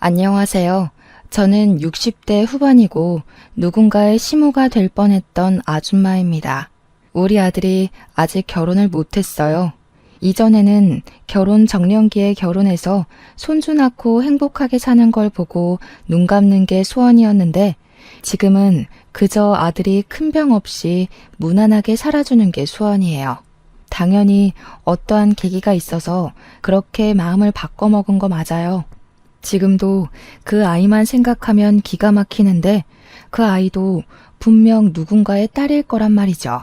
안녕하세요. 저는 60대 후반이고 누군가의 시모가 될 뻔했던 아줌마입니다. 우리 아들이 아직 결혼을 못했어요. 이전에는 결혼 정년기에 결혼해서 손주 낳고 행복하게 사는 걸 보고 눈 감는 게 소원이었는데 지금은 그저 아들이 큰 병 없이 무난하게 살아주는 게 소원이에요. 당연히 어떠한 계기가 있어서 그렇게 마음을 바꿔먹은 거 맞아요. 지금도 그 아이만 생각하면 기가 막히는데 그 아이도 분명 누군가의 딸일 거란 말이죠.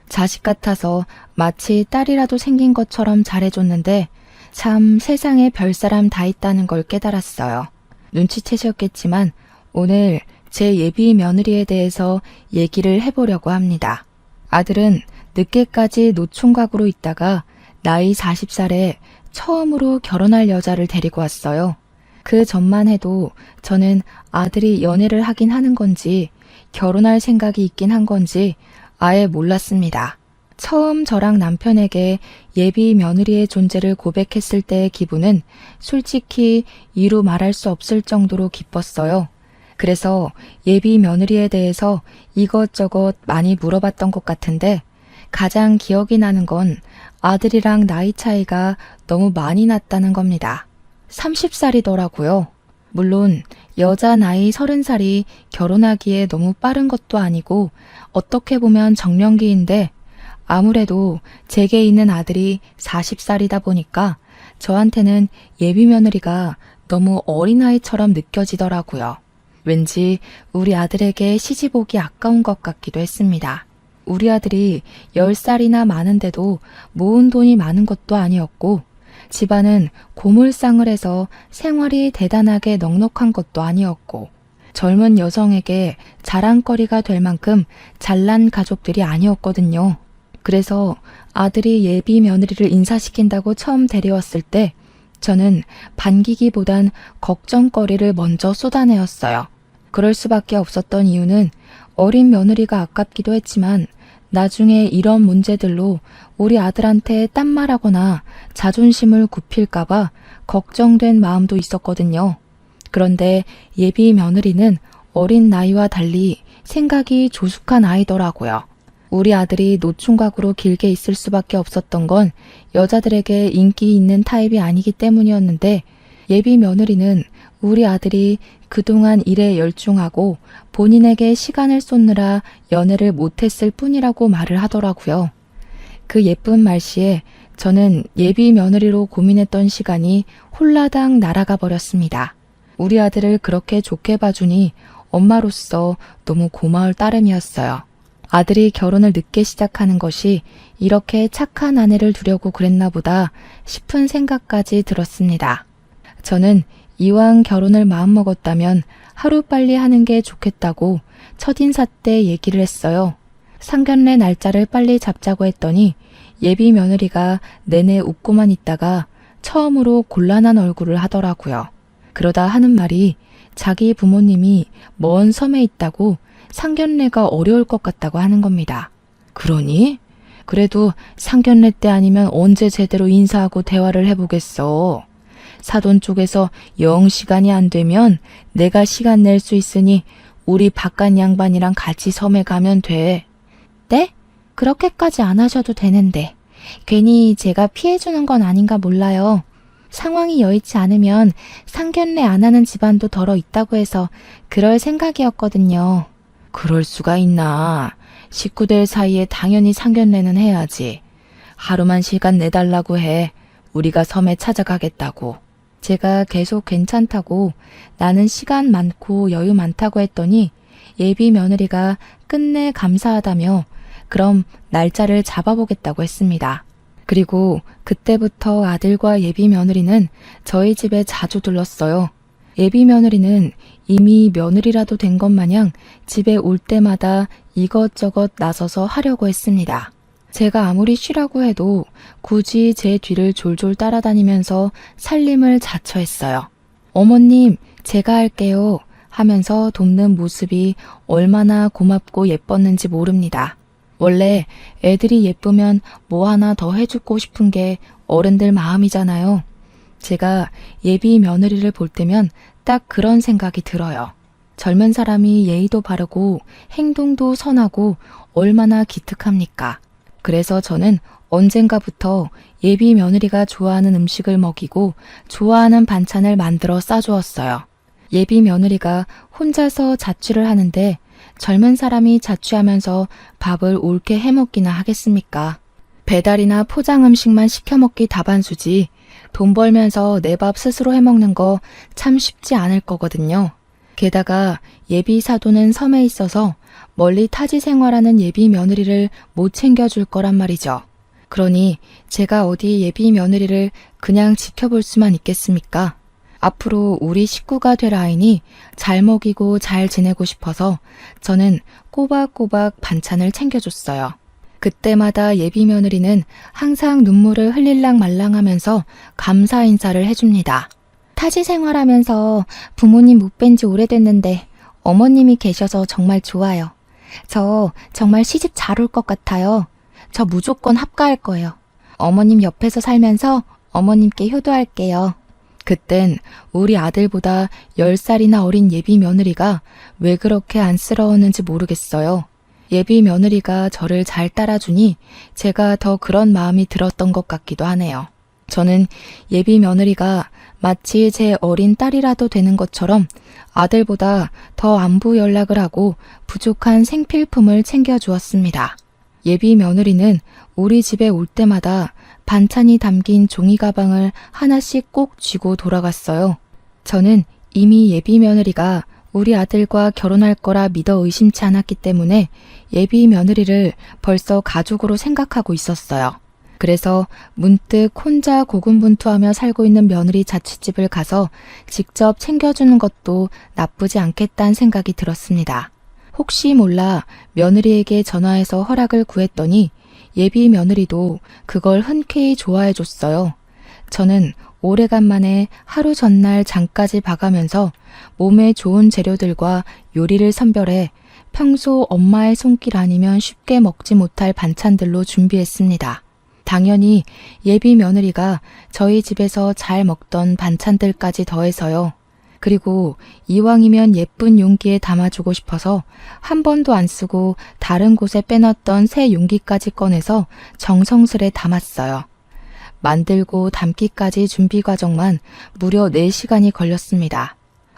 자식 같아서 마치 딸이라도 생긴 것처럼 잘해줬는데 참 세상에 별사람 다 있다는 걸 깨달았어요. 눈치채셨겠지만 오늘 제 예비 며느리에 대해서 얘기를 해보려고 합니다. 아들은 늦게까지 노총각으로 있다가 나이 40살에 처음으로 결혼할 여자를 데리고 왔어요. 그 전만 해도 저는 아들이 연애를 하긴 하는 건지 결혼할 생각이 있긴 한 건지 아예 몰랐습니다. 처음 저랑 남편에게 예비 며느리의 존재를 고백했을 때의 기분은 솔직히 이루 말할 수 없을 정도로 기뻤어요. 그래서 예비 며느리에 대해서 이것저것 많이 물어봤던 것 같은데 가장 기억이 나는 건 아들이랑 나이 차이가 너무 많이 났다는 겁니다. 30살이더라고요. 물론 여자 나이 30살이 결혼하기에 너무 빠른 것도 아니고 어떻게 보면 정년기인데 아무래도 제게 있는 아들이 40살이다 보니까 저한테는 예비 며느리가 너무 어린아이처럼 느껴지더라고요. 왠지 우리 아들에게 시집 오기 아까운 것 같기도 했습니다. 우리 아들이 10살이나 많은데도 모은 돈이 많은 것도 아니었고 집안은 고물상을 해서 생활이 대단하게 넉넉한 것도 아니었고 젊은 여성에게 자랑거리가 될 만큼 잘난 가족들이 아니었거든요. 그래서 아들이 예비 며느리를 인사시킨다고 처음 데려왔을 때 저는 반기기보단 걱정거리를 먼저 쏟아내었어요. 그럴 수밖에 없었던 이유는 어린 며느리가 아깝기도 했지만 나중에 이런 문제들로 우리 아들한테 딴말하거나 자존심을 굽힐까봐 걱정된 마음도 있었거든요. 그런데 예비 며느리는 어린 나이와 달리 생각이 조숙한 아이더라고요. 우리 아들이 노총각으로 길게 있을 수밖에 없었던 건 여자들에게 인기 있는 타입이 아니기 때문이었는데 예비 며느리는 우리 아들이 그동안 일에 열중하고 본인에게 시간을 쏟느라 연애를 못했을 뿐이라고 말을 하더라고요. 그 예쁜 말씨에 저는 예비 며느리로 고민했던 시간이 홀라당 날아가 버렸습니다. 우리 아들을 그렇게 좋게 봐주니 엄마로서 너무 고마울 따름이었어요. 아들이 결혼을 늦게 시작하는 것이 이렇게 착한 아내를 두려고 그랬나 보다 싶은 생각까지 들었습니다. 저는 이왕 결혼을 마음먹었다면 하루빨리 하는 게 좋겠다고 첫인사 때 얘기를 했어요. 상견례 날짜를 빨리 잡자고 했더니 예비 며느리가 내내 웃고만 있다가 처음으로 곤란한 얼굴을 하더라고요. 그러다 하는 말이 자기 부모님이 먼 섬에 있다고 상견례가 어려울 것 같다고 하는 겁니다. 그러니? 그래도 상견례 때 아니면 언제 제대로 인사하고 대화를 해보겠어. 사돈 쪽에서 영 시간이 안 되면 내가 시간 낼 수 있으니 우리 바깥 양반이랑 같이 섬에 가면 돼. 네? 그렇게까지 안 하셔도 되는데 괜히 제가 피해주는 건 아닌가 몰라요. 상황이 여의치 않으면 상견례 안 하는 집안도 덜어 있다고 해서 그럴 생각이었거든요. 그럴 수가 있나. 식구들 사이에 당연히 상견례는 해야지. 하루만 시간 내달라고 해. 우리가 섬에 찾아가겠다고. 제가 계속 괜찮다고 나는 시간 많고 여유 많다고 했더니 예비 며느리가 끝내 감사하다며 그럼 날짜를 잡아보겠다고 했습니다. 그리고 그때부터 아들과 예비 며느리는 저희 집에 자주 들렀어요. 예비 며느리는 이미 며느리라도 된 것 마냥 집에 올 때마다 이것저것 나서서 하려고 했습니다. 제가 아무리 쉬라고 해도 굳이 제 뒤를 졸졸 따라다니면서 살림을 자처했어요. 어머님, 제가 할게요 하면서 돕는 모습이 얼마나 고맙고 예뻤는지 모릅니다. 원래 애들이 예쁘면 뭐 하나 더 해주고 싶은 게 어른들 마음이잖아요. 제가 예비 며느리를 볼 때면 딱 그런 생각이 들어요. 젊은 사람이 예의도 바르고 행동도 선하고 얼마나 기특합니까? 그래서 저는 언젠가부터 예비 며느리가 좋아하는 음식을 먹이고 좋아하는 반찬을 만들어 싸주었어요. 예비 며느리가 혼자서 자취를 하는데 젊은 사람이 자취하면서 밥을 옳게 해먹기나 하겠습니까? 배달이나 포장 음식만 시켜 먹기 다반수지 돈 벌면서 내 밥 스스로 해먹는 거 참 쉽지 않을 거거든요. 게다가 예비 사도는 섬에 있어서 멀리 타지 생활하는 예비 며느리를 못 챙겨줄 거란 말이죠. 그러니 제가 어디 예비 며느리를 그냥 지켜볼 수만 있겠습니까? 앞으로 우리 식구가 될 아이니 잘 먹이고 잘 지내고 싶어서 저는 꼬박꼬박 반찬을 챙겨줬어요. 그때마다 예비 며느리는 항상 눈물을 흘릴랑 말랑하면서 감사 인사를 해줍니다. 타지 생활하면서 부모님 못 뵌 지 오래됐는데 어머님이 계셔서 정말 좋아요. 저 정말 시집 잘 올 것 같아요. 저 무조건 합가할 거예요. 어머님 옆에서 살면서 어머님께 효도할게요. 그땐 우리 아들보다 10살이나 어린 예비 며느리가 왜 그렇게 안쓰러웠는지 모르겠어요. 예비 며느리가 저를 잘 따라주니 제가 더 그런 마음이 들었던 것 같기도 하네요. 저는 예비 며느리가 마치 제 어린 딸이라도 되는 것처럼 아들보다 더 안부 연락을 하고 부족한 생필품을 챙겨주었습니다. 예비 며느리는 우리 집에 올 때마다 반찬이 담긴 종이 가방을 하나씩 꼭 쥐고 돌아갔어요. 저는 이미 예비 며느리가 우리 아들과 결혼할 거라 믿어 의심치 않았기 때문에 예비 며느리를 벌써 가족으로 생각하고 있었어요. 그래서 문득 혼자 고군분투하며 살고 있는 며느리 자취집을 가서 직접 챙겨주는 것도 나쁘지 않겠다는 생각이 들었습니다. 혹시 몰라 며느리에게 전화해서 허락을 구했더니 예비 며느리도 그걸 흔쾌히 좋아해 줬어요. 저는 오래간만에 하루 전날 장까지 봐가면서 몸에 좋은 재료들과 요리를 선별해 평소 엄마의 손길 아니면 쉽게 먹지 못할 반찬들로 준비했습니다. 당연히 예비 며느리가 저희 집에서 잘 먹던 반찬들까지 더해서요. 그리고 이왕이면 예쁜 용기에 담아주고 싶어서 한 번도 안 쓰고 다른 곳에 빼놨던 새 용기까지 꺼내서 정성스레 담았어요. 만들고 담기까지 준비 과정만 무려 4시간이 걸렸습니다.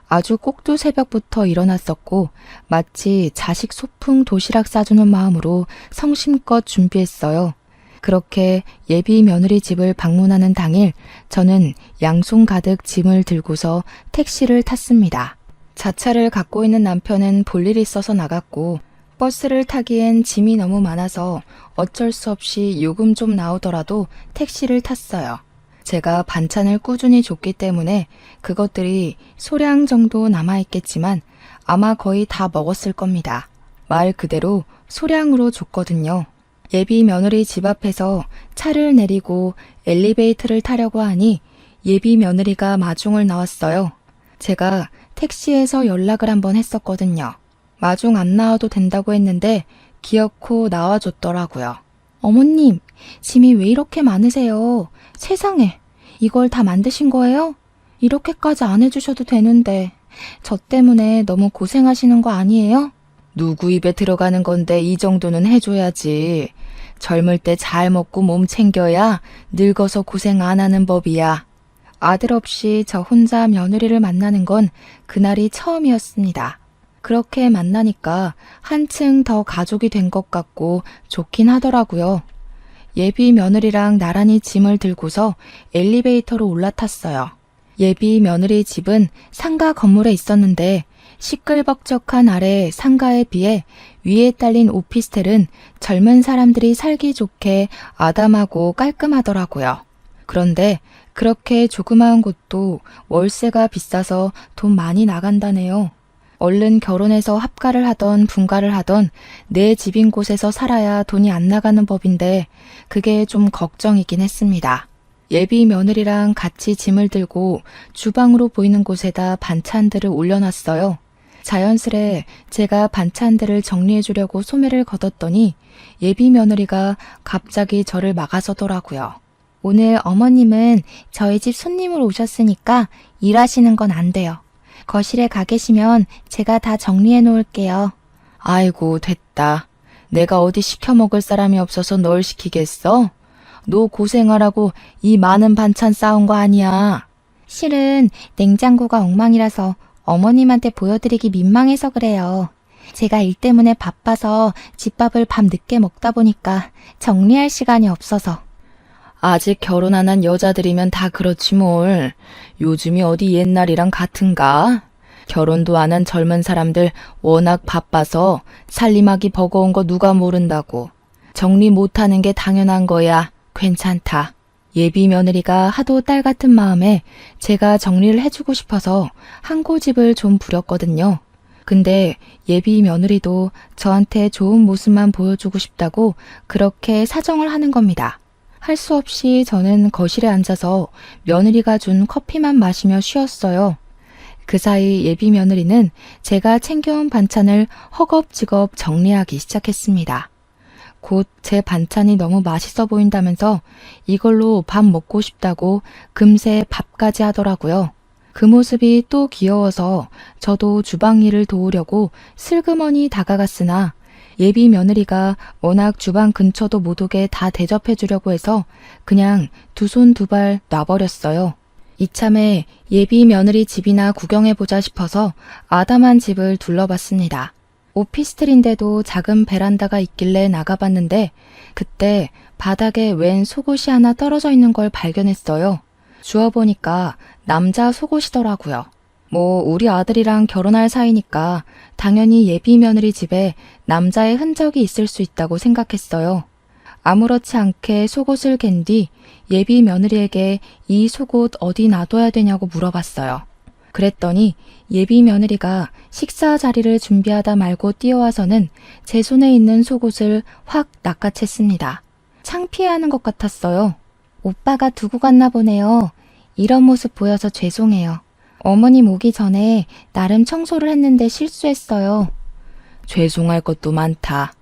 아주 꼭두 새벽부터 일어났었고 마치 자식 소풍 도시락 싸주는 마음으로 성심껏 준비했어요. 그렇게 예비 며느리 집을 방문하는 당일 저는 양손 가득 짐을 들고서 택시를 탔습니다. 자차를 갖고 있는 남편은 볼 일이 있어서 나갔고 버스를 타기엔 짐이 너무 많아서 어쩔 수 없이 요금 좀 나오더라도 택시를 탔어요. 제가 반찬을 꾸준히 줬기 때문에 그것들이 소량 정도 남아있겠지만 아마 거의 다 먹었을 겁니다. 말 그대로 소량으로 줬거든요. 예비 며느리 집 앞에서 차를 내리고 엘리베이터를 타려고 하니 예비 며느리가 마중을 나왔어요. 제가 택시에서 연락을 한번 했었거든요. 마중 안 나와도 된다고 했는데 기어코 나와줬더라고요. 어머님, 짐이 왜 이렇게 많으세요? 세상에, 이걸 다 만드신 거예요? 이렇게까지 안 해주셔도 되는데 저 때문에 너무 고생하시는 거 아니에요? 누구 입에 들어가는 건데 이 정도는 해줘야지. 젊을 때 잘 먹고 몸 챙겨야 늙어서 고생 안 하는 법이야. 아들 없이 저 혼자 며느리를 만나는 건 그날이 처음이었습니다. 그렇게 만나니까 한층 더 가족이 된 것 같고 좋긴 하더라고요. 예비 며느리랑 나란히 짐을 들고서 엘리베이터로 올라탔어요. 예비 며느리 집은 상가 건물에 있었는데 시끌벅적한 아래 상가에 비해 위에 딸린 오피스텔은 젊은 사람들이 살기 좋게 아담하고 깔끔하더라고요. 그런데 그렇게 조그마한 곳도 월세가 비싸서 돈 많이 나간다네요. 얼른 결혼해서 합가를 하던 분가를 하던 내 집인 곳에서 살아야 돈이 안 나가는 법인데 그게 좀 걱정이긴 했습니다. 예비 며느리랑 같이 짐을 들고 주방으로 보이는 곳에다 반찬들을 올려놨어요. 자연스레 제가 반찬들을 정리해 주려고 소매를 걷었더니 예비 며느리가 갑자기 저를 막아서더라고요. 오늘 어머님은 저희 집 손님으로 오셨으니까 일하시는 건 안 돼요. 거실에 가 계시면 제가 다 정리해 놓을게요. 아이고, 됐다. 내가 어디 시켜 먹을 사람이 없어서 널 시키겠어? 너 고생하라고 이 많은 반찬 싸운 거 아니야. 실은 냉장고가 엉망이라서 어머님한테 보여드리기 민망해서 그래요. 제가 일 때문에 바빠서 집밥을 밤 늦게 먹다 보니까 정리할 시간이 없어서. 아직 결혼 안 한 여자들이면 다 그렇지 뭘. 요즘이 어디 옛날이랑 같은가? 결혼도 안 한 젊은 사람들 워낙 바빠서 살림하기 버거운 거 누가 모른다고. 정리 못하는 게 당연한 거야. 괜찮다. 예비 며느리가 하도 딸 같은 마음에 제가 정리를 해주고 싶어서 한 고집을 좀 부렸거든요. 근데 예비 며느리도 저한테 좋은 모습만 보여주고 싶다고 그렇게 사정을 하는 겁니다. 할 수 없이 저는 거실에 앉아서 며느리가 준 커피만 마시며 쉬었어요. 그 사이 예비 며느리는 제가 챙겨온 반찬을 허겁지겁 정리하기 시작했습니다. 곧 제 반찬이 너무 맛있어 보인다면서 이걸로 밥 먹고 싶다고 금세 밥까지 하더라고요. 그 모습이 또 귀여워서 저도 주방 일을 도우려고 슬그머니 다가갔으나 예비 며느리가 워낙 주방 근처도 못 오게 다 대접해 주려고 해서 그냥 두 손 두 발 놔버렸어요. 이참에 예비 며느리 집이나 구경해보자 싶어서 아담한 집을 둘러봤습니다. 오피스텔인데도 작은 베란다가 있길래 나가봤는데 그때 바닥에 웬 속옷이 하나 떨어져 있는 걸 발견했어요. 주워보니까 남자 속옷이더라고요. 우리 아들이랑 결혼할 사이니까 당연히 예비 며느리 집에 남자의 흔적이 있을 수 있다고 생각했어요. 아무렇지 않게 속옷을 갠 뒤 예비 며느리에게 이 속옷 어디 놔둬야 되냐고 물어봤어요. 그랬더니 예비 며느리가 식사 자리를 준비하다 말고 뛰어와서는 제 손에 있는 속옷을 확 낚아챘습니다. 창피해하는 것 같았어요. 오빠가 두고 갔나 보네요. 이런 모습 보여서 죄송해요. 어머님 오기 전에 나름 청소를 했는데 실수했어요. 죄송할 것도 많다.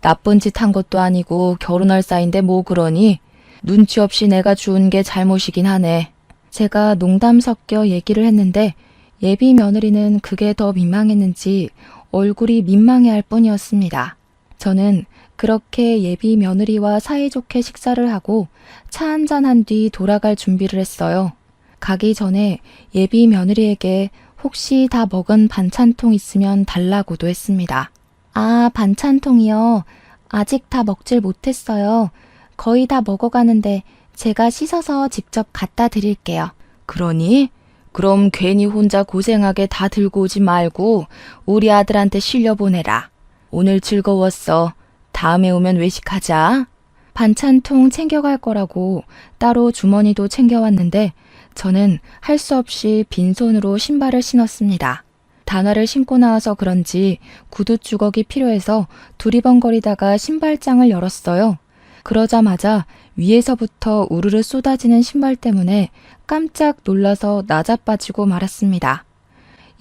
나쁜 짓 한 것도 아니고 결혼할 사이인데 뭐 그러니? 눈치 없이 내가 주운 게 잘못이긴 하네. 제가 농담 섞여 얘기를 했는데 예비 며느리는 그게 더 민망했는지 얼굴이 민망해할 뿐이었습니다. 저는 그렇게 예비 며느리와 사이좋게 식사를 하고 차 한잔한 뒤 돌아갈 준비를 했어요. 가기 전에 예비 며느리에게 혹시 다 먹은 반찬통 있으면 달라고도 했습니다. 아, 반찬통이요. 아직 다 먹질 못했어요. 거의 다 먹어가는데 제가 씻어서 직접 갖다 드릴게요. 그러니? 그럼 괜히 혼자 고생하게 다 들고 오지 말고 우리 아들한테 실려보내라. 오늘 즐거웠어. 다음에 오면 외식하자. 반찬통 챙겨갈 거라고 따로 주머니도 챙겨왔는데 저는 할 수 없이 빈손으로 신발을 신었습니다. 단화를 신고 나와서 그런지 구두 주걱이 필요해서 두리번거리다가 신발장을 열었어요. 그러자마자 위에서부터 우르르 쏟아지는 신발 때문에 깜짝 놀라서 나자빠지고 말았습니다.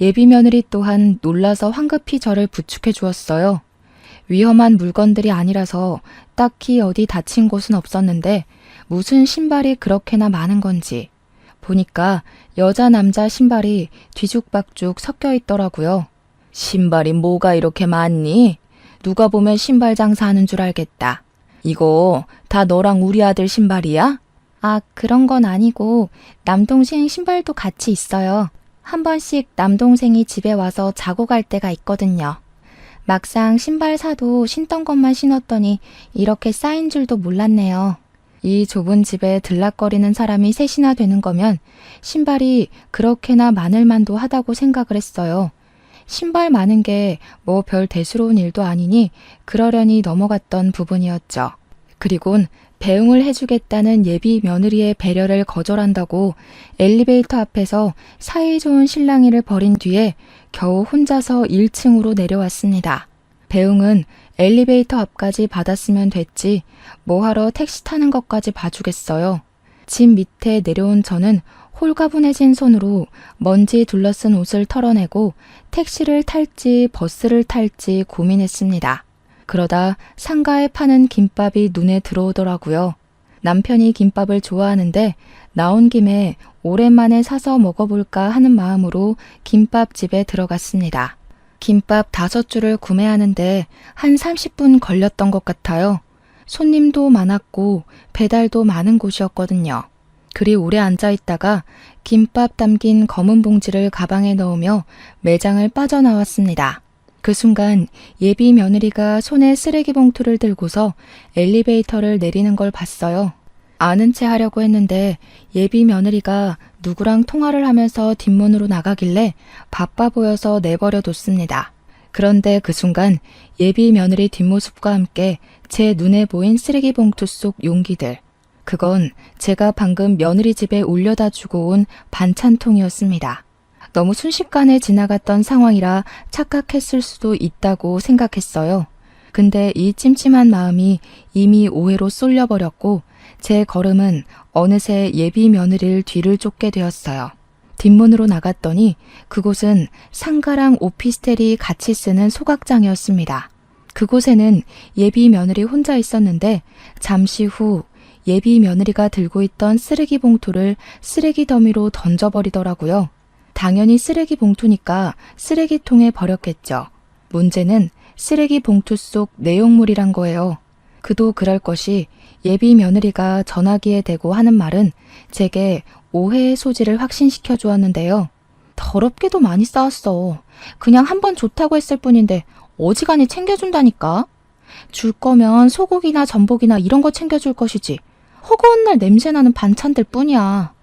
예비 며느리 또한 놀라서 황급히 저를 부축해 주었어요. 위험한 물건들이 아니라서 딱히 어디 다친 곳은 없었는데 무슨 신발이 그렇게나 많은 건지 보니까 여자 남자 신발이 뒤죽박죽 섞여 있더라고요. 신발이 뭐가 이렇게 많니? 누가 보면 신발 장사하는 줄 알겠다. 이거 다 너랑 우리 아들 신발이야? 아, 그런 건 아니고 남동생 신발도 같이 있어요. 한 번씩 남동생이 집에 와서 자고 갈 때가 있거든요. 막상 신발 사도 신던 것만 신었더니 이렇게 쌓인 줄도 몰랐네요. 이 좁은 집에 들락거리는 사람이 셋이나 되는 거면 신발이 그렇게나 많을 만도 하다고 생각을 했어요. 신발 많은 게 뭐 별 대수로운 일도 아니니 그러려니 넘어갔던 부분이었죠. 그리곤 배웅을 해주겠다는 예비 며느리의 배려를 거절한다고 엘리베이터 앞에서 사이좋은 실랑이를 벌인 뒤에 겨우 혼자서 1층으로 내려왔습니다. 배웅은 엘리베이터 앞까지 받았으면 됐지 뭐하러 택시 타는 것까지 봐주겠어요. 집 밑에 내려온 저는 홀가분해진 손으로 먼지 둘러쓴 옷을 털어내고 택시를 탈지 버스를 탈지 고민했습니다. 그러다 상가에 파는 김밥이 눈에 들어오더라고요. 남편이 김밥을 좋아하는데 나온 김에 오랜만에 사서 먹어볼까 하는 마음으로 김밥집에 들어갔습니다. 김밥 5줄을 구매하는데 한 30분 걸렸던 것 같아요. 손님도 많았고 배달도 많은 곳이었거든요. 그리 오래 앉아있다가 김밥 담긴 검은 봉지를 가방에 넣으며 매장을 빠져나왔습니다. 그 순간 예비 며느리가 손에 쓰레기 봉투를 들고서 엘리베이터를 내리는 걸 봤어요. 아는 체 하려고 했는데 예비 며느리가 누구랑 통화를 하면서 뒷문으로 나가길래 바빠 보여서 내버려 뒀습니다. 그런데 그 순간 예비 며느리 뒷모습과 함께 제 눈에 보인 쓰레기 봉투 속 용기들. 그건 제가 방금 며느리 집에 올려다 주고 온 반찬통이었습니다. 너무 순식간에 지나갔던 상황이라 착각했을 수도 있다고 생각했어요. 근데 이 찜찜한 마음이 이미 오해로 쏠려버렸고 제 걸음은 어느새 예비 며느리를 뒤를 쫓게 되었어요. 뒷문으로 나갔더니 그곳은 상가랑 오피스텔이 같이 쓰는 소각장이었습니다. 그곳에는 예비 며느리 혼자 있었는데 잠시 후 예비 며느리가 들고 있던 쓰레기 봉투를 쓰레기 더미로 던져버리더라고요. 당연히 쓰레기 봉투니까 쓰레기통에 버렸겠죠. 문제는 쓰레기 봉투 속 내용물이란 거예요. 그도 그럴 것이 예비 며느리가 전화기에 대고 하는 말은 제게 오해의 소지를 확신시켜 주었는데요. 더럽게도 많이 싸웠어. 그냥 한번 좋다고 했을 뿐인데 어지간히 챙겨준다니까. 줄 거면 소고기나 전복이나 이런 거 챙겨줄 것이지. 허구한 날 냄새나는 반찬들 뿐이야.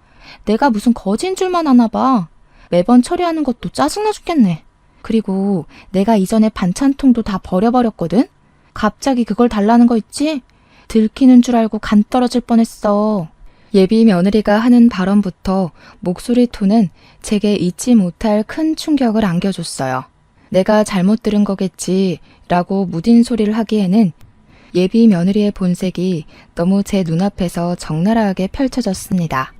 내가 무슨 거지인 줄만 아나 봐. 매번 처리하는 것도 짜증나 죽겠네. 그리고 내가 이전에 반찬통도 다 버려버렸거든? 갑자기 그걸 달라는 거 있지? 들키는 줄 알고 간 떨어질 뻔했어. 예비 며느리가 하는 발언부터 목소리 톤은 제게 잊지 못할 큰 충격을 안겨줬어요. 내가 잘못 들은 거겠지 라고 무딘 소리를 하기에는 예비 며느리의 본색이 너무 제 눈앞에서 적나라하게 펼쳐졌습니다.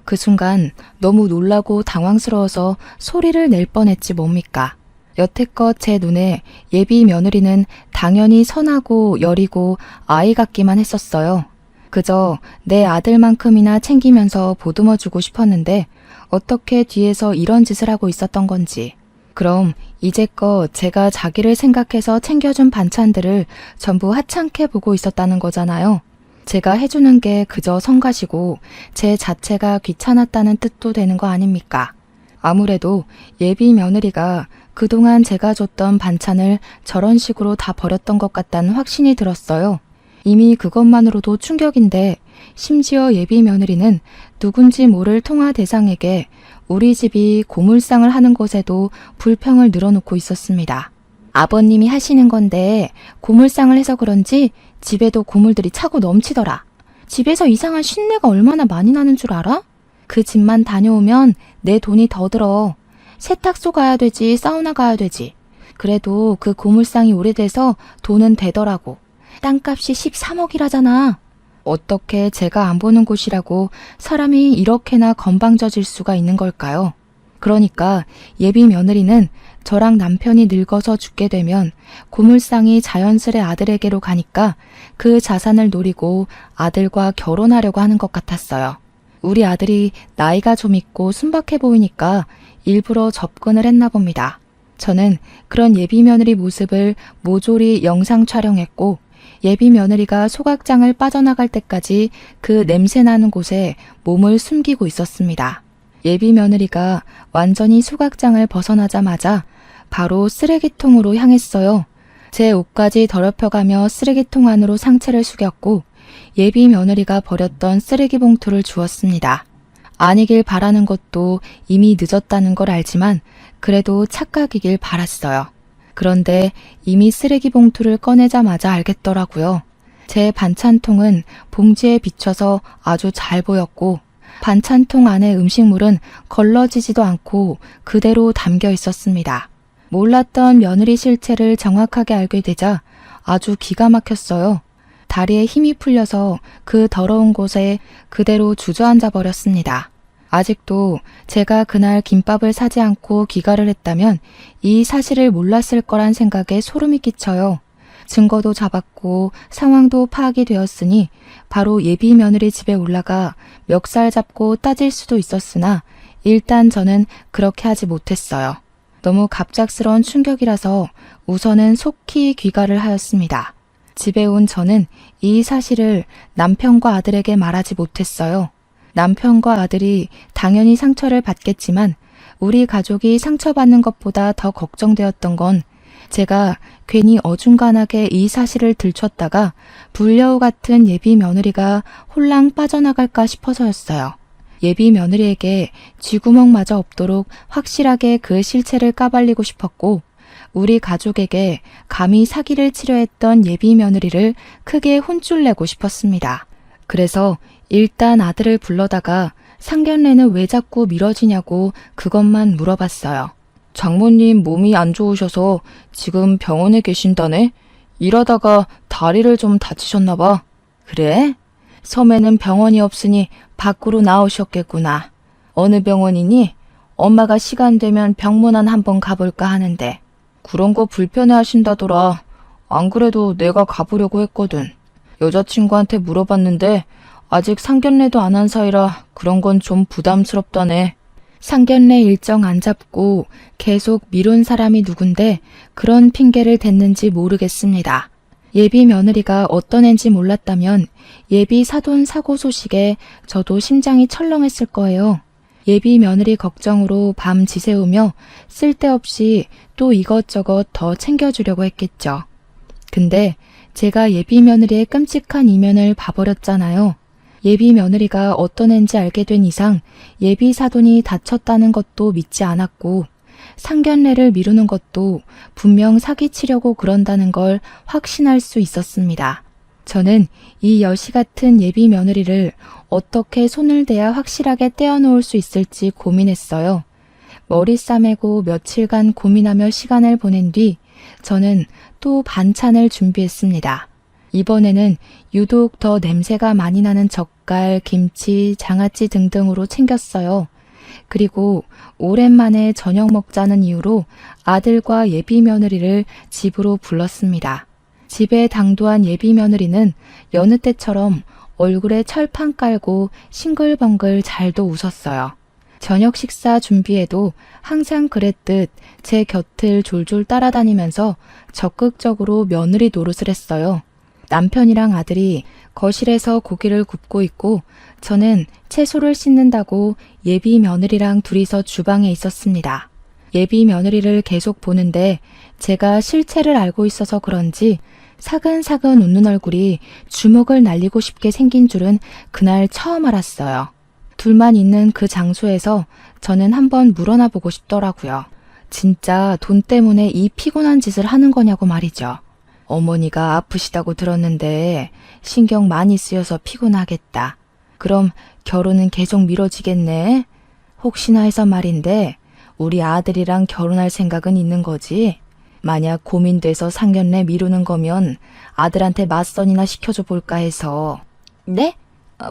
그 순간 너무 놀라고 당황스러워서 소리를 낼 뻔했지 뭡니까. 여태껏 제 눈에 예비 며느리는 당연히 선하고 여리고 아이 같기만 했었어요. 그저 내 아들만큼이나 챙기면서 보듬어주고 싶었는데 어떻게 뒤에서 이런 짓을 하고 있었던 건지. 그럼 이제껏 제가 자기를 생각해서 챙겨준 반찬들을 전부 하찮게 보고 있었다는 거잖아요. 제가 해주는 게 그저 성가시고 제 자체가 귀찮았다는 뜻도 되는 거 아닙니까? 아무래도 예비 며느리가 그동안 제가 줬던 반찬을 저런 식으로 다 버렸던 것 같다는 확신이 들었어요. 이미 그것만으로도 충격인데 심지어 예비 며느리는 누군지 모를 통화 대상에게 우리 집이 고물상을 하는 곳에도 불평을 늘어놓고 있었습니다. 아버님이 하시는 건데 고물상을 해서 그런지 집에도 고물들이 차고 넘치더라. 집에서 이상한 쉰내가 얼마나 많이 나는 줄 알아? 그 집만 다녀오면 내 돈이 더 들어. 세탁소 가야 되지, 사우나 가야 되지. 그래도 그 고물상이 오래돼서 돈은 되더라고. 땅값이 13억이라잖아. 어떻게 제가 안 보는 곳이라고 사람이 이렇게나 건방져질 수가 있는 걸까요? 그러니까 예비 며느리는 저랑 남편이 늙어서 죽게 되면 고물상이 자연스레 아들에게로 가니까 그 자산을 노리고 아들과 결혼하려고 하는 것 같았어요. 우리 아들이 나이가 좀 있고 순박해 보이니까 일부러 접근을 했나 봅니다. 저는 그런 예비 며느리 모습을 모조리 영상 촬영했고 예비 며느리가 소각장을 빠져나갈 때까지 그 냄새나는 곳에 몸을 숨기고 있었습니다. 예비 며느리가 완전히 소각장을 벗어나자마자 바로 쓰레기통으로 향했어요. 제 옷까지 더럽혀가며 쓰레기통 안으로 상체를 숙였고 예비 며느리가 버렸던 쓰레기 봉투를 주었습니다. 아니길 바라는 것도 이미 늦었다는 걸 알지만 그래도 착각이길 바랐어요. 그런데 이미 쓰레기 봉투를 꺼내자마자 알겠더라고요. 제 반찬통은 봉지에 비춰서 아주 잘 보였고 반찬통 안의 음식물은 걸러지지도 않고 그대로 담겨 있었습니다. 몰랐던 며느리 실체를 정확하게 알게 되자 아주 기가 막혔어요. 다리에 힘이 풀려서 그 더러운 곳에 그대로 주저앉아 버렸습니다. 아직도 제가 그날 김밥을 사지 않고 귀가를 했다면 이 사실을 몰랐을 거란 생각에 소름이 끼쳐요. 증거도 잡았고 상황도 파악이 되었으니 바로 예비 며느리 집에 올라가 멱살 잡고 따질 수도 있었으나 일단 저는 그렇게 하지 못했어요. 너무 갑작스러운 충격이라서 우선은 속히 귀가를 하였습니다. 집에 온 저는 이 사실을 남편과 아들에게 말하지 못했어요. 남편과 아들이 당연히 상처를 받겠지만 우리 가족이 상처받는 것보다 더 걱정되었던 건 제가 괜히 어중간하게 이 사실을 들췄다가 불려우 같은 예비 며느리가 홀랑 빠져나갈까 싶어서였어요. 예비 며느리에게 쥐구멍마저 없도록 확실하게 그 실체를 까발리고 싶었고 우리 가족에게 감히 사기를 치려 했던 예비 며느리를 크게 혼쭐내고 싶었습니다. 그래서 일단 아들을 불러다가 상견례는 왜 자꾸 미뤄지냐고 그것만 물어봤어요. 장모님 몸이 안 좋으셔서 지금 병원에 계신다네? 일하다가 다리를 좀 다치셨나 봐. 그래? 섬에는 병원이 없으니 밖으로 나오셨겠구나. 어느 병원이니? 엄마가 시간 되면 병문안 한번 가볼까 하는데. 그런 거 불편해 하신다더라. 안 그래도 내가 가보려고 했거든. 여자친구한테 물어봤는데 아직 상견례도 안 한 사이라 그런 건 좀 부담스럽다네. 상견례 일정 안 잡고 계속 미룬 사람이 누군데 그런 핑계를 댔는지 모르겠습니다. 예비 며느리가 어떤 앤지 몰랐다면 예비 사돈 사고 소식에 저도 심장이 철렁했을 거예요. 예비 며느리 걱정으로 밤 지새우며 쓸데없이 또 이것저것 더 챙겨주려고 했겠죠. 근데 제가 예비 며느리의 끔찍한 이면을 봐버렸잖아요. 예비 며느리가 어떤 앤지 알게 된 이상 예비 사돈이 다쳤다는 것도 믿지 않았고 상견례를 미루는 것도 분명 사기치려고 그런다는 걸 확신할 수 있었습니다. 저는 이 여시 같은 예비 며느리를 어떻게 손을 대야 확실하게 떼어놓을 수 있을지 고민했어요. 머리 싸매고 며칠간 고민하며 시간을 보낸 뒤 저는 또 반찬을 준비했습니다. 이번에는 유독 더 냄새가 많이 나는 젓갈, 김치, 장아찌 등등으로 챙겼어요. 그리고 오랜만에 저녁 먹자는 이유로 아들과 예비 며느리를 집으로 불렀습니다. 집에 당도한 예비 며느리는 여느 때처럼 얼굴에 철판 깔고 싱글벙글 잘도 웃었어요. 저녁 식사 준비에도 항상 그랬듯 제 곁을 졸졸 따라다니면서 적극적으로 며느리 노릇을 했어요. 남편이랑 아들이 거실에서 고기를 굽고 있고 저는 채소를 씻는다고 예비 며느리랑 둘이서 주방에 있었습니다. 예비 며느리를 계속 보는데 제가 실체를 알고 있어서 그런지 사근사근 웃는 얼굴이 주먹을 날리고 싶게 생긴 줄은 그날 처음 알았어요. 둘만 있는 그 장소에서 저는 한번 물어나 보고 싶더라고요. 진짜 돈 때문에 이 피곤한 짓을 하는 거냐고 말이죠. 어머니가 아프시다고 들었는데 신경 많이 쓰여서 피곤하겠다. 그럼 결혼은 계속 미뤄지겠네. 혹시나 해서 말인데 우리 아들이랑 결혼할 생각은 있는 거지? 만약 고민돼서 상견례 미루는 거면 아들한테 맞선이나 시켜줘 볼까 해서. 네?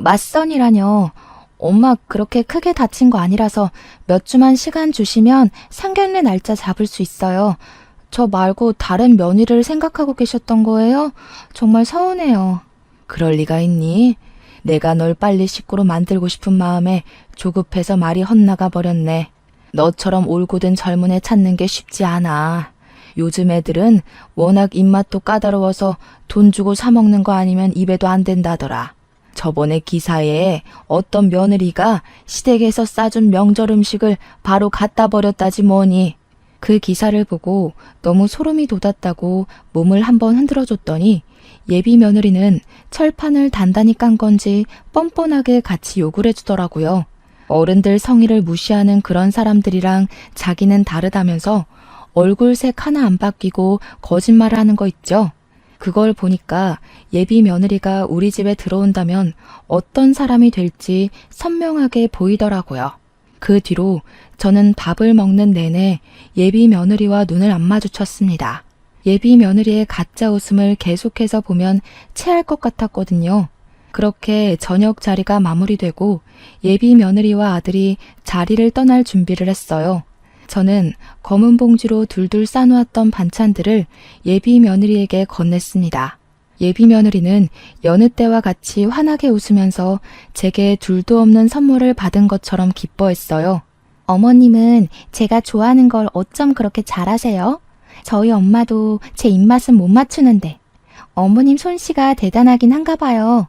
맞선이라뇨. 엄마 그렇게 크게 다친 거 아니라서 몇 주만 시간 주시면 상견례 날짜 잡을 수 있어요. 저 말고 다른 며느리를 생각하고 계셨던 거예요? 정말 서운해요. 그럴 리가 있니? 내가 널 빨리 식구로 만들고 싶은 마음에 조급해서 말이 헛나가 버렸네. 너처럼 올곧은 젊은 애 찾는 게 쉽지 않아. 요즘 애들은 워낙 입맛도 까다로워서 돈 주고 사 먹는 거 아니면 입에도 안 된다더라. 저번에 기사에 어떤 며느리가 시댁에서 싸준 명절 음식을 바로 갖다 버렸다지 뭐니. 그 기사를 보고 너무 소름이 돋았다고 몸을 한번 흔들어줬더니 예비 며느리는 철판을 단단히 깐 건지 뻔뻔하게 같이 욕을 해주더라고요. 어른들 성의를 무시하는 그런 사람들이랑 자기는 다르다면서 얼굴색 하나 안 바뀌고 거짓말을 하는 거 있죠. 그걸 보니까 예비 며느리가 우리 집에 들어온다면 어떤 사람이 될지 선명하게 보이더라고요. 그 뒤로 저는 밥을 먹는 내내 예비 며느리와 눈을 안 마주쳤습니다. 예비 며느리의 가짜 웃음을 계속해서 보면 체할 것 같았거든요. 그렇게 저녁 자리가 마무리되고 예비 며느리와 아들이 자리를 떠날 준비를 했어요. 저는 검은 봉지로 둘둘 싸놓았던 반찬들을 예비 며느리에게 건넸습니다. 예비 며느리는 여느 때와 같이 환하게 웃으면서 제게 둘도 없는 선물을 받은 것처럼 기뻐했어요. 어머님은 제가 좋아하는 걸 어쩜 그렇게 잘하세요? 저희 엄마도 제 입맛은 못 맞추는데 어머님 솜씨가 대단하긴 한가 봐요.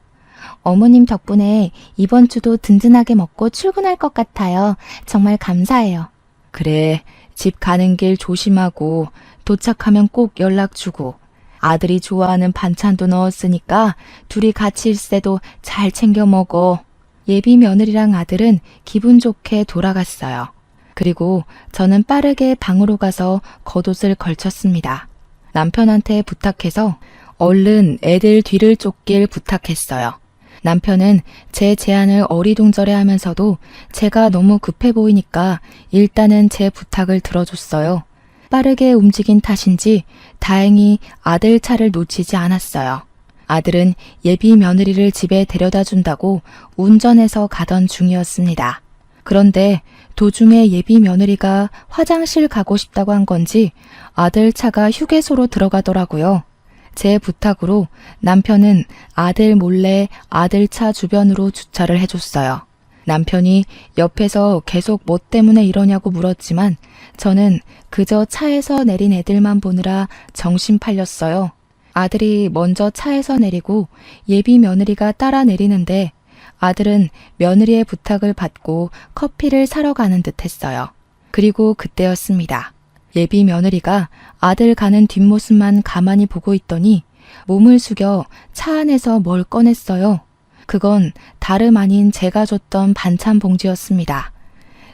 어머님 덕분에 이번 주도 든든하게 먹고 출근할 것 같아요. 정말 감사해요. 그래, 집 가는 길 조심하고 도착하면 꼭 연락 주고 아들이 좋아하는 반찬도 넣었으니까 둘이 같이 있을 때도 잘 챙겨 먹어. 예비 며느리랑 아들은 기분 좋게 돌아갔어요. 그리고 저는 빠르게 방으로 가서 겉옷을 걸쳤습니다. 남편한테 부탁해서 얼른 애들 뒤를 쫓길 부탁했어요. 남편은 제 제안을 어리둥절해 하면서도 제가 너무 급해 보이니까 일단은 제 부탁을 들어줬어요. 빠르게 움직인 탓인지 다행히 아들 차를 놓치지 않았어요. 아들은 예비 며느리를 집에 데려다 준다고 운전해서 가던 중이었습니다. 그런데 도중에 예비 며느리가 화장실 가고 싶다고 한 건지 아들 차가 휴게소로 들어가더라고요. 제 부탁으로 남편은 아들 몰래 아들 차 주변으로 주차를 해줬어요. 남편이 옆에서 계속 뭐 때문에 이러냐고 물었지만 저는 그저 차에서 내린 애들만 보느라 정신 팔렸어요. 아들이 먼저 차에서 내리고 예비 며느리가 따라 내리는데 아들은 며느리의 부탁을 받고 커피를 사러 가는 듯 했어요. 그리고 그때였습니다. 예비 며느리가 아들 가는 뒷모습만 가만히 보고 있더니 몸을 숙여 차 안에서 뭘 꺼냈어요. 그건 다름 아닌 제가 줬던 반찬 봉지였습니다.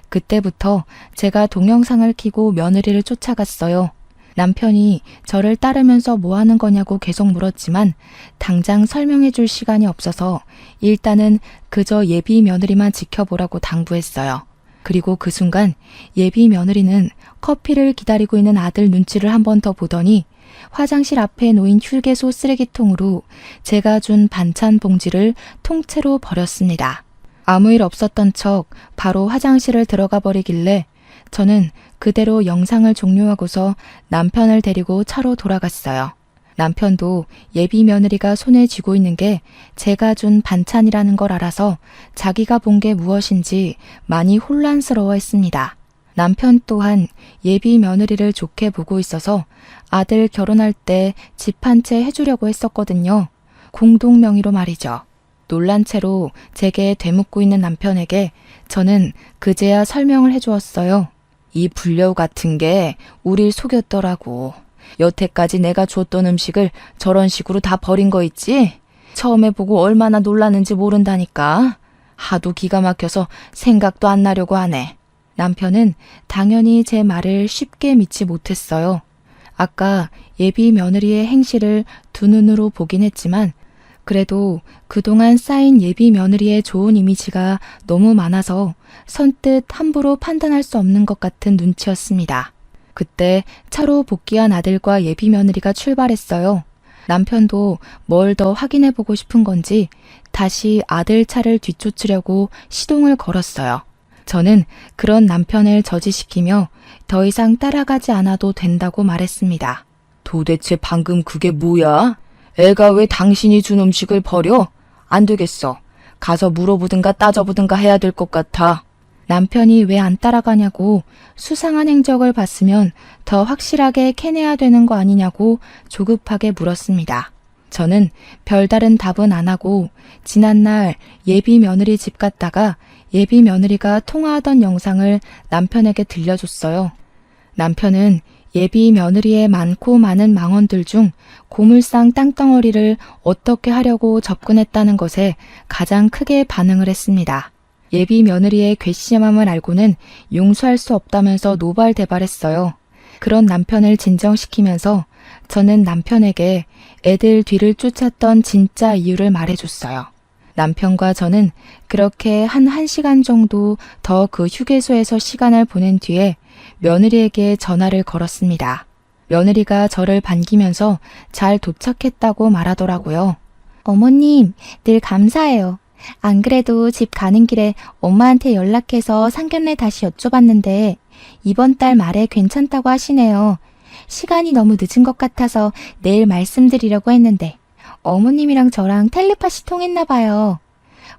그때부터 제가 동영상을 켜고 며느리를 쫓아갔어요. 남편이 저를 따르면서 뭐 하는 거냐고 계속 물었지만 당장 설명해 줄 시간이 없어서 일단은 그저 예비 며느리만 지켜보라고 당부했어요. 그리고 그 순간 예비 며느리는 커피를 기다리고 있는 아들 눈치를 한 번 더 보더니 화장실 앞에 놓인 휴게소 쓰레기통으로 제가 준 반찬 봉지를 통째로 버렸습니다. 아무 일 없었던 척 바로 화장실을 들어가 버리길래 저는 그대로 영상을 종료하고서 남편을 데리고 차로 돌아갔어요. 남편도 예비 며느리가 손에 쥐고 있는 게 제가 준 반찬이라는 걸 알아서 자기가 본 게 무엇인지 많이 혼란스러워했습니다. 남편 또한 예비 며느리를 좋게 보고 있어서 아들 결혼할 때 집 한 채 해주려고 했었거든요. 공동 명의로 말이죠. 놀란 채로 제게 되묻고 있는 남편에게 저는 그제야 설명을 해주었어요. 이 불려우 같은 게 우릴 속였더라고. 여태까지 내가 줬던 음식을 저런 식으로 다 버린 거 있지? 처음에 보고 얼마나 놀랐는지 모른다니까. 하도 기가 막혀서 생각도 안 나려고 하네. 남편은 당연히 제 말을 쉽게 믿지 못했어요. 아까 예비 며느리의 행실을 두 눈으로 보긴 했지만 그래도 그동안 쌓인 예비 며느리의 좋은 이미지가 너무 많아서 선뜻 함부로 판단할 수 없는 것 같은 눈치였습니다. 그때 차로 복귀한 아들과 예비 며느리가 출발했어요. 남편도 뭘 더 확인해보고 싶은 건지 다시 아들 차를 뒤쫓으려고 시동을 걸었어요. 저는 그런 남편을 저지시키며 더 이상 따라가지 않아도 된다고 말했습니다. 도대체 방금 그게 뭐야? 애가 왜 당신이 준 음식을 버려? 안 되겠어. 가서 물어보든가 따져보든가 해야 될 것 같아. 남편이 왜 안 따라가냐고 수상한 행적을 봤으면 더 확실하게 캐내야 되는 거 아니냐고 조급하게 물었습니다. 저는 별다른 답은 안 하고 지난날 예비 며느리 집 갔다가 예비 며느리가 통화하던 영상을 남편에게 들려줬어요. 남편은 예비 며느리의 많고 많은 망언들 중 고물상 땅덩어리를 어떻게 하려고 접근했다는 것에 가장 크게 반응을 했습니다. 예비 며느리의 괘씸함을 알고는 용서할 수 없다면서 노발대발했어요. 그런 남편을 진정시키면서 저는 남편에게 애들 뒤를 쫓았던 진짜 이유를 말해줬어요. 남편과 저는 그렇게 한 1시간 정도 더 그 휴게소에서 시간을 보낸 뒤에 며느리에게 전화를 걸었습니다. 며느리가 저를 반기면서 잘 도착했다고 말하더라고요. 어머님, 늘 감사해요. 안 그래도 집 가는 길에 엄마한테 연락해서 상견례 다시 여쭤봤는데 이번 달 말에 괜찮다고 하시네요. 시간이 너무 늦은 것 같아서 내일 말씀드리려고 했는데 어머님이랑 저랑 텔레파시 통했나 봐요.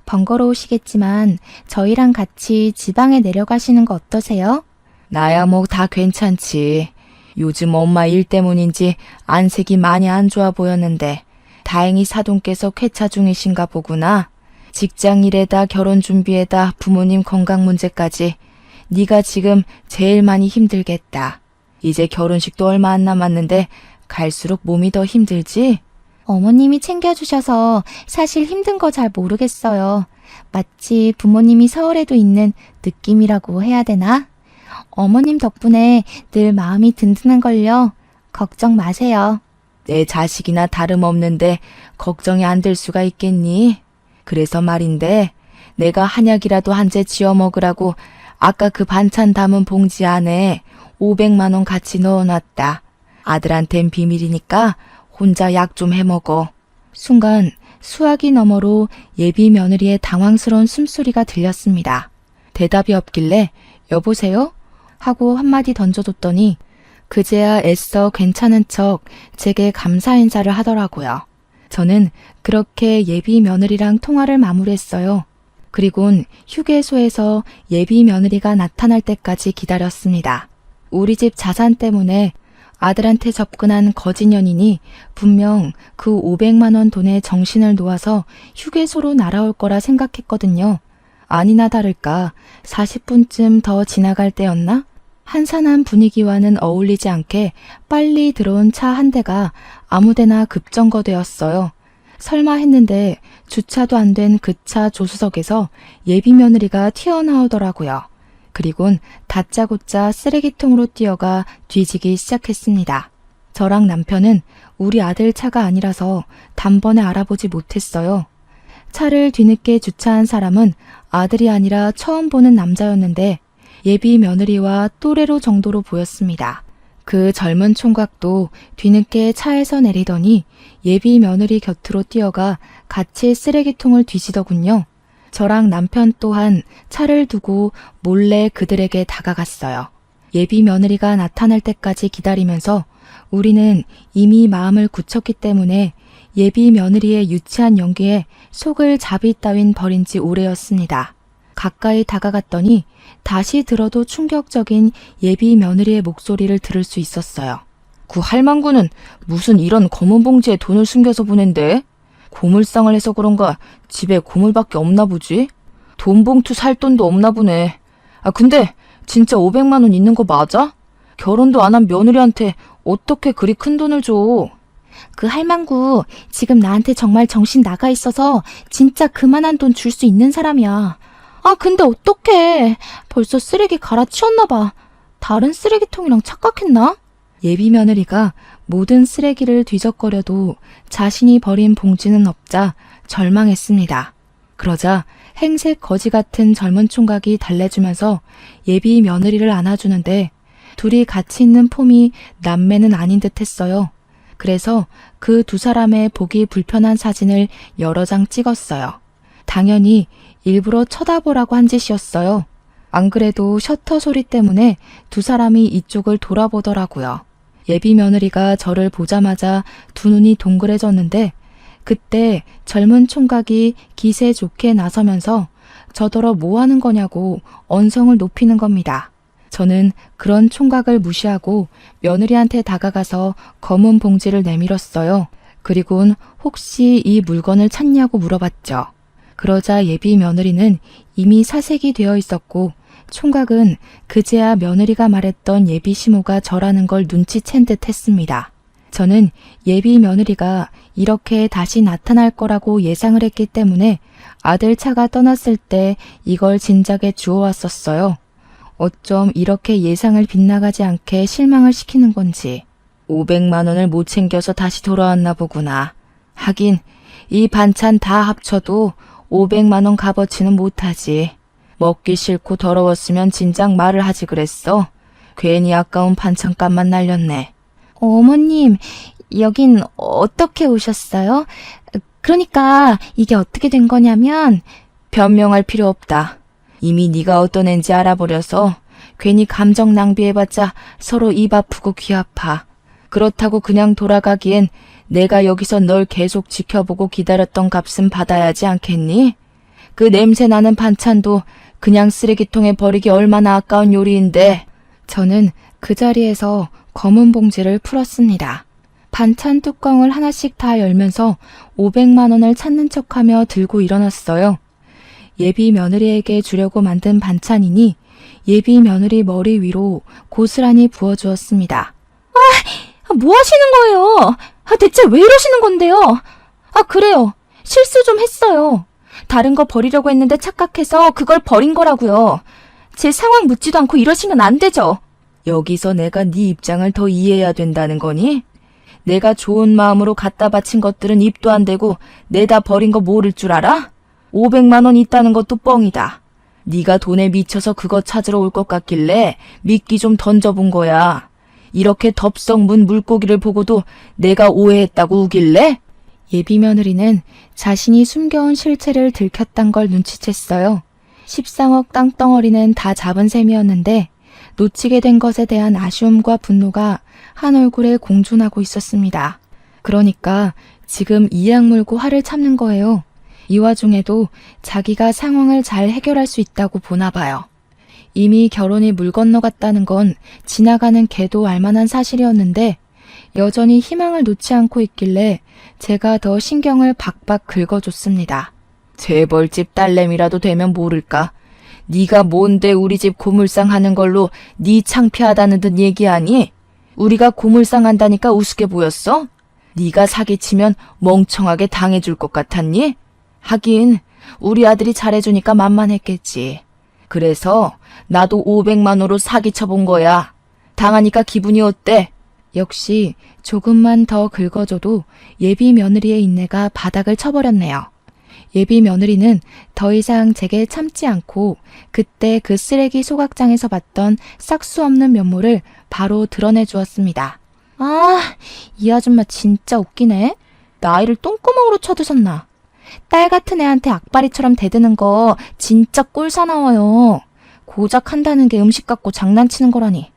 번거로우시겠지만 저희랑 같이 지방에 내려가시는 거 어떠세요? 나야 뭐 다 괜찮지. 요즘 엄마 일 때문인지 안색이 많이 안 좋아 보였는데 다행히 사돈께서 쾌차 중이신가 보구나. 직장 일에다 결혼 준비에다 부모님 건강 문제까지 네가 지금 제일 많이 힘들겠다. 이제 결혼식도 얼마 안 남았는데 갈수록 몸이 더 힘들지? 어머님이 챙겨주셔서 사실 힘든 거 잘 모르겠어요. 마치 부모님이 서울에도 있는 느낌이라고 해야 되나? 어머님 덕분에 늘 마음이 든든한걸요. 걱정 마세요. 내 자식이나 다름없는데 걱정이 안 될 수가 있겠니? 그래서 말인데 내가 한약이라도 한 재 지어 먹으라고 아까 그 반찬 담은 봉지 안에 500만 원 같이 넣어놨다. 아들한텐 비밀이니까 혼자 약 좀 해먹어. 순간 수화기 너머로 예비 며느리의 당황스러운 숨소리가 들렸습니다. 대답이 없길래 여보세요? 하고 한마디 던져줬더니 그제야 애써 괜찮은 척 제게 감사 인사를 하더라고요. 저는 그렇게 예비 며느리랑 통화를 마무리했어요. 그리곤 휴게소에서 예비 며느리가 나타날 때까지 기다렸습니다. 우리 집 자산 때문에 아들한테 접근한 거짓 연인이 분명 그 500만 원 돈에 정신을 놓아서 휴게소로 날아올 거라 생각했거든요. 아니나 다를까 40분쯤 더 지나갈 때였나? 한산한 분위기와는 어울리지 않게 빨리 들어온 차 한 대가 아무데나 급정거되었어요. 설마 했는데 주차도 안 된 그 차 조수석에서 예비 며느리가 튀어나오더라고요. 그리곤 다짜고짜 쓰레기통으로 뛰어가 뒤지기 시작했습니다. 저랑 남편은 우리 아들 차가 아니라서 단번에 알아보지 못했어요. 차를 뒤늦게 주차한 사람은 아들이 아니라 처음 보는 남자였는데 예비 며느리와 또래로 정도로 보였습니다. 그 젊은 총각도 뒤늦게 차에서 내리더니 예비 며느리 곁으로 뛰어가 같이 쓰레기통을 뒤지더군요. 저랑 남편 또한 차를 두고 몰래 그들에게 다가갔어요. 예비 며느리가 나타날 때까지 기다리면서 우리는 이미 마음을 굳혔기 때문에 예비 며느리의 유치한 연기에 속을 자비 따윈 버린 지 오래였습니다. 가까이 다가갔더니 다시 들어도 충격적인 예비 며느리의 목소리를 들을 수 있었어요. 그 할망구는 무슨 이런 검은 봉지에 돈을 숨겨서 보낸대? 고물상을 해서 그런가 집에 고물밖에 없나 보지? 돈 봉투 살 돈도 없나 보네. 아 근데 진짜 500만 원 있는 거 맞아? 결혼도 안 한 며느리한테 어떻게 그리 큰 돈을 줘? 그 할망구 지금 나한테 정말 정신 나가 있어서 진짜 그만한 돈 줄 수 있는 사람이야. 아 근데 어떡해. 벌써 쓰레기 갈아치웠나 봐. 다른 쓰레기통이랑 착각했나? 예비 며느리가 모든 쓰레기를 뒤적거려도 자신이 버린 봉지는 없자 절망했습니다. 그러자 행색 거지 같은 젊은 총각이 달래주면서 예비 며느리를 안아주는데 둘이 같이 있는 폼이 남매는 아닌 듯 했어요. 그래서 그 두 사람의 보기 불편한 사진을 여러 장 찍었어요. 당연히 일부러 쳐다보라고 한 짓이었어요. 안 그래도 셔터 소리 때문에 두 사람이 이쪽을 돌아보더라고요. 예비 며느리가 저를 보자마자 두 눈이 동그래졌는데 그때 젊은 총각이 기세 좋게 나서면서 저더러 뭐 하는 거냐고 언성을 높이는 겁니다. 저는 그런 총각을 무시하고 며느리한테 다가가서 검은 봉지를 내밀었어요. 그리곤 혹시 이 물건을 찾냐고 물어봤죠. 그러자 예비 며느리는 이미 사색이 되어 있었고 총각은 그제야 며느리가 말했던 예비 시모가 저라는 걸 눈치챈 듯 했습니다. 저는 예비 며느리가 이렇게 다시 나타날 거라고 예상을 했기 때문에 아들 차가 떠났을 때 이걸 진작에 주워왔었어요. 어쩜 이렇게 예상을 빗나가지 않게 실망을 시키는 건지. 500만 원을 못 챙겨서 다시 돌아왔나 보구나. 하긴 이 반찬 다 합쳐도 500만 원 값어치는 못하지. 먹기 싫고 더러웠으면 진작 말을 하지 그랬어. 괜히 아까운 반찬값만 날렸네. 어머님, 여긴 어떻게 오셨어요? 그러니까 이게 어떻게 된 거냐면 변명할 필요 없다. 이미 네가 어떤 앤지 알아버려서 괜히 감정 낭비해봤자 서로 입 아프고 귀 아파. 그렇다고 그냥 돌아가기엔 내가 여기서 널 계속 지켜보고 기다렸던 값은 받아야지 않겠니? 그 냄새 나는 반찬도 그냥 쓰레기통에 버리기 얼마나 아까운 요리인데. 저는 그 자리에서 검은 봉지를 풀었습니다. 반찬 뚜껑을 하나씩 다 열면서 500만 원을 찾는 척하며 들고 일어났어요. 예비 며느리에게 주려고 만든 반찬이니 예비 며느리 머리 위로 고스란히 부어주었습니다. 뭐 하시는 거예요? 대체 왜 이러시는 건데요? 그래요. 실수 좀 했어요. 다른 거 버리려고 했는데 착각해서 그걸 버린 거라고요. 제 상황 묻지도 않고 이러시면 안 되죠. 여기서 내가 네 입장을 더 이해해야 된다는 거니? 내가 좋은 마음으로 갖다 바친 것들은 입도 안 대고 내다 버린 거 모를 줄 알아? 500만 원 있다는 것도 뻥이다. 네가 돈에 미쳐서 그거 찾으러 올 것 같길래 미끼 좀 던져본 거야. 이렇게 덥석 문 물고기를 보고도 내가 오해했다고 우길래? 예비 며느리는 자신이 숨겨온 실체를 들켰단 걸 눈치챘어요. 13억 땅덩어리는 다 잡은 셈이었는데 놓치게 된 것에 대한 아쉬움과 분노가 한 얼굴에 공존하고 있었습니다. 그러니까 지금 이악 물고 화를 참는 거예요. 이 와중에도 자기가 상황을 잘 해결할 수 있다고 보나 봐요. 이미 결혼이 물 건너갔다는 건 지나가는 개도 알만한 사실이었는데 여전히 희망을 놓지 않고 있길래 제가 더 신경을 박박 긁어줬습니다. 재벌집 딸내미라도 되면 모를까. 네가 뭔데 우리 집 고물상 하는 걸로 네 창피하다는 듯 얘기하니? 우리가 고물상 한다니까 우습게 보였어? 네가 사기치면 멍청하게 당해줄 것 같았니? 하긴 우리 아들이 잘해주니까 만만했겠지. 그래서 나도 500만 원으로 사기쳐본 거야. 당하니까 기분이 어때? 역시 조금만 더 긁어줘도 예비 며느리의 인내가 바닥을 쳐버렸네요. 예비 며느리는 더 이상 제게 참지 않고 그때 그 쓰레기 소각장에서 봤던 싹수 없는 면모를 바로 드러내 주었습니다. 이 아줌마 진짜 웃기네. 나이를 똥구멍으로 쳐드셨나. 딸 같은 애한테 악바리처럼 대드는 거 진짜 꼴사나워요. 고작 한다는 게 음식 갖고 장난치는 거라니.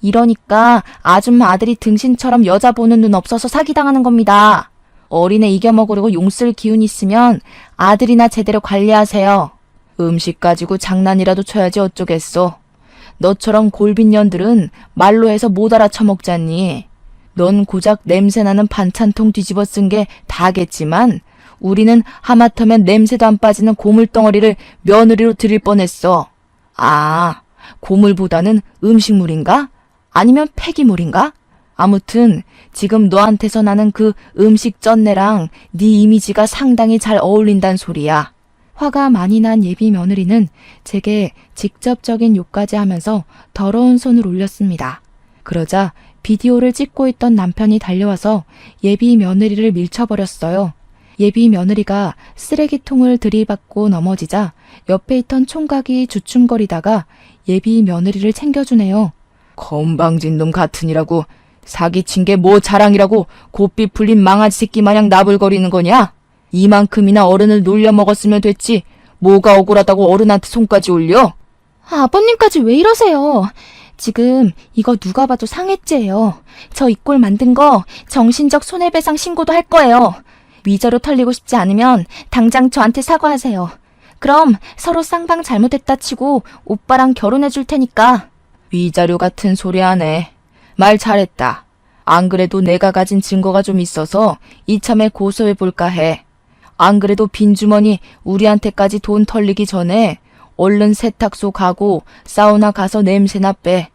이러니까 아줌마 아들이 등신처럼 여자 보는 눈 없어서 사기당하는 겁니다. 어린애 이겨먹으려고 용쓸 기운 있으면 아들이나 제대로 관리하세요. 음식 가지고 장난이라도 쳐야지 어쩌겠어. 너처럼 골빈년들은 말로 해서 못 알아쳐먹잖니. 넌 고작 냄새나는 반찬통 뒤집어 쓴 게 다겠지만 우리는 하마터면 냄새도 안 빠지는 고물덩어리를 며느리로 드릴 뻔했어. 고물보다는 음식물인가? 아니면 폐기물인가? 아무튼 지금 너한테서 나는 그 음식 쩐내랑 네 이미지가 상당히 잘 어울린단 소리야. 화가 많이 난 예비 며느리는 제게 직접적인 욕까지 하면서 더러운 손을 올렸습니다. 그러자 비디오를 찍고 있던 남편이 달려와서 예비 며느리를 밀쳐버렸어요. 예비 며느리가 쓰레기통을 들이받고 넘어지자 옆에 있던 총각이 주춤거리다가 예비 며느리를 챙겨주네요. 건방진 놈 같으니라고. 사기친 게 뭐 자랑이라고 곱비 풀린 망아지 새끼 마냥 나불거리는 거냐? 이만큼이나 어른을 놀려먹었으면 됐지. 뭐가 억울하다고 어른한테 손까지 올려? 아버님까지 왜 이러세요? 지금 이거 누가 봐도 상해죄예요. 저 이 꼴 만든 거 정신적 손해배상 신고도 할 거예요. 위자료 털리고 싶지 않으면 당장 저한테 사과하세요. 그럼 서로 쌍방 잘못했다 치고 오빠랑 결혼해 줄 테니까. 위자료 같은 소리 하네. 말 잘했다. 안 그래도 내가 가진 증거가 좀 있어서 이참에 고소해볼까 해. 안 그래도 빈주머니 우리한테까지 돈 털리기 전에 얼른 세탁소 가고 사우나 가서 냄새나 빼.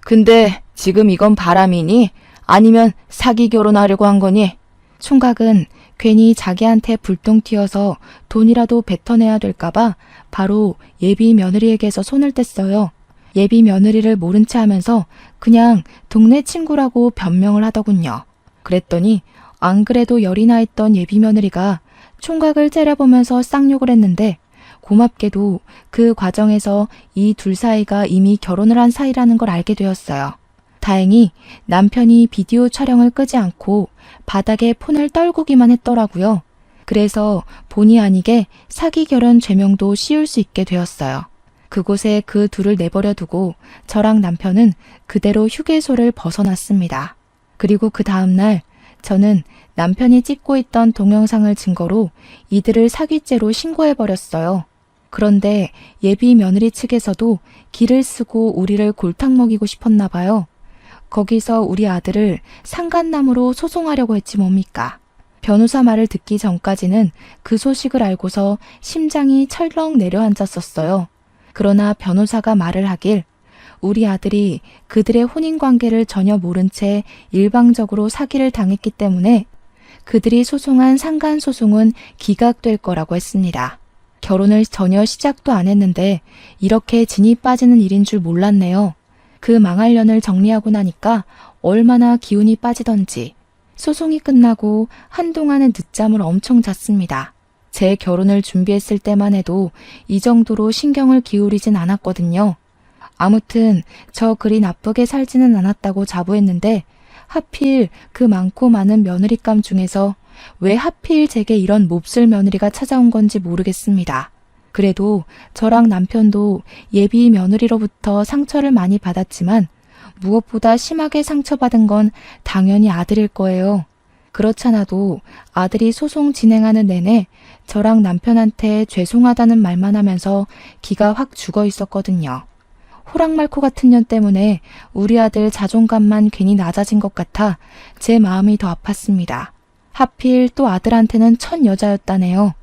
근데 지금 이건 바람이니? 아니면 사기 결혼하려고 한 거니? 총각은 괜히 자기한테 불똥 튀어서 돈이라도 뱉어내야 될까봐 바로 예비 며느리에게서 손을 뗐어요. 예비 며느리를 모른 체 하면서 그냥 동네 친구라고 변명을 하더군요. 그랬더니 안 그래도 열이 나 있던 예비 며느리가 총각을 째려보면서 쌍욕을 했는데 고맙게도 그 과정에서 이 둘 사이가 이미 결혼을 한 사이라는 걸 알게 되었어요. 다행히 남편이 비디오 촬영을 끄지 않고 바닥에 폰을 떨구기만 했더라고요. 그래서 본의 아니게 사기 결혼 죄명도 씌울 수 있게 되었어요. 그곳에 그 둘을 내버려 두고 저랑 남편은 그대로 휴게소를 벗어났습니다. 그리고 그 다음날 저는 남편이 찍고 있던 동영상을 증거로 이들을 사기죄로 신고해버렸어요. 그런데 예비 며느리 측에서도 기를 쓰고 우리를 골탕 먹이고 싶었나 봐요. 거기서 우리 아들을 상간남으로 소송하려고 했지 뭡니까. 변호사 말을 듣기 전까지는 그 소식을 알고서 심장이 철렁 내려앉았었어요. 그러나 변호사가 말을 하길 우리 아들이 그들의 혼인관계를 전혀 모른 채 일방적으로 사기를 당했기 때문에 그들이 소송한 상간소송은 기각될 거라고 했습니다. 결혼을 전혀 시작도 안 했는데 이렇게 진이 빠지는 일인 줄 몰랐네요. 그 망할 년을 정리하고 나니까 얼마나 기운이 빠지던지. 소송이 끝나고 한동안은 늦잠을 엄청 잤습니다. 제 결혼을 준비했을 때만 해도 이 정도로 신경을 기울이진 않았거든요. 아무튼 저 그리 나쁘게 살지는 않았다고 자부했는데 하필 그 많고 많은 며느리감 중에서 왜 하필 제게 이런 몹쓸 며느리가 찾아온 건지 모르겠습니다. 그래도 저랑 남편도 예비 며느리로부터 상처를 많이 받았지만 무엇보다 심하게 상처받은 건 당연히 아들일 거예요. 그렇잖아도 아들이 소송 진행하는 내내 저랑 남편한테 죄송하다는 말만 하면서 기가 확 죽어 있었거든요. 호랑말코 같은 년 때문에 우리 아들 자존감만 괜히 낮아진 것 같아 제 마음이 더 아팠습니다. 하필 또 아들한테는 첫 여자였다네요.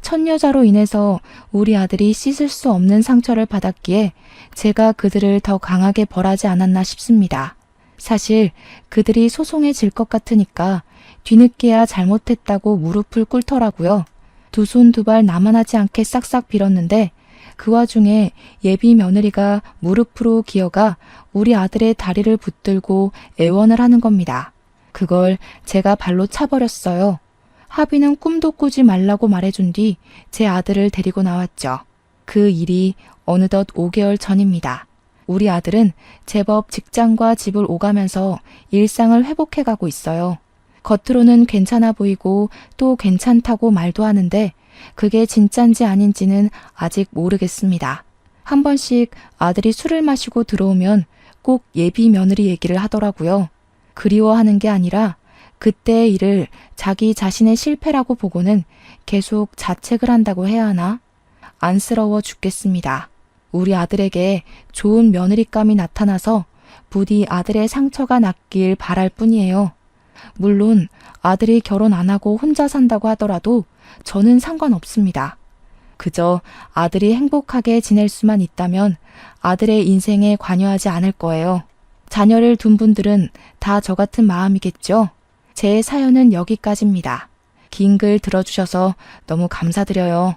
첫 여자로 인해서 우리 아들이 씻을 수 없는 상처를 받았기에 제가 그들을 더 강하게 벌하지 않았나 싶습니다. 사실 그들이 소송에 질 것 같으니까 뒤늦게야 잘못했다고 무릎을 꿇더라고요. 두 손 두 발 나만하지 않게 싹싹 빌었는데 그 와중에 예비 며느리가 무릎으로 기어가 우리 아들의 다리를 붙들고 애원을 하는 겁니다. 그걸 제가 발로 차버렸어요. 하비는 꿈도 꾸지 말라고 말해준 뒤 제 아들을 데리고 나왔죠. 그 일이 어느덧 5개월 전입니다. 우리 아들은 제법 직장과 집을 오가면서 일상을 회복해가고 있어요. 겉으로는 괜찮아 보이고 또 괜찮다고 말도 하는데 그게 진짠지 아닌지는 아직 모르겠습니다. 한 번씩 아들이 술을 마시고 들어오면 꼭 예비 며느리 얘기를 하더라고요. 그리워하는 게 아니라 그때의 일을 자기 자신의 실패라고 보고는 계속 자책을 한다고 해야 하나? 안쓰러워 죽겠습니다. 우리 아들에게 좋은 며느리감이 나타나서 부디 아들의 상처가 낫길 바랄 뿐이에요. 물론 아들이 결혼 안 하고 혼자 산다고 하더라도 저는 상관없습니다. 그저 아들이 행복하게 지낼 수만 있다면 아들의 인생에 관여하지 않을 거예요. 자녀를 둔 분들은 다 저 같은 마음이겠죠? 제 사연은 여기까지입니다. 긴 글 들어주셔서 너무 감사드려요.